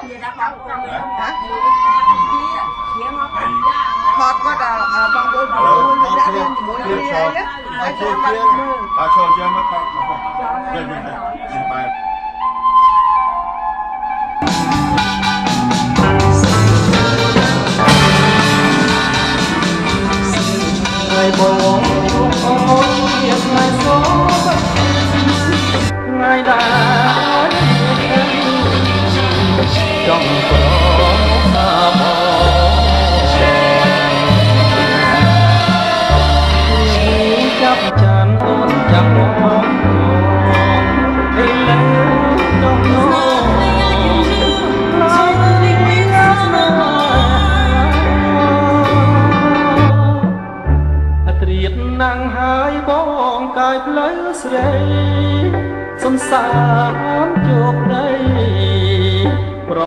ថតគាត់បងប្អូនដាក់រៀនជាមួយគ្នាហើយចូលយើងមកថតយើងទៅបែបថ្ងៃបងអូនជាថ្ងៃសូមថ្ងៃដែលចង់ប្រណាមកចាប់ចានអូនចាំមកអេឡូក្នុងនោះណាំងហើយបងកាយផ្លូវស្រីសំសាមជួ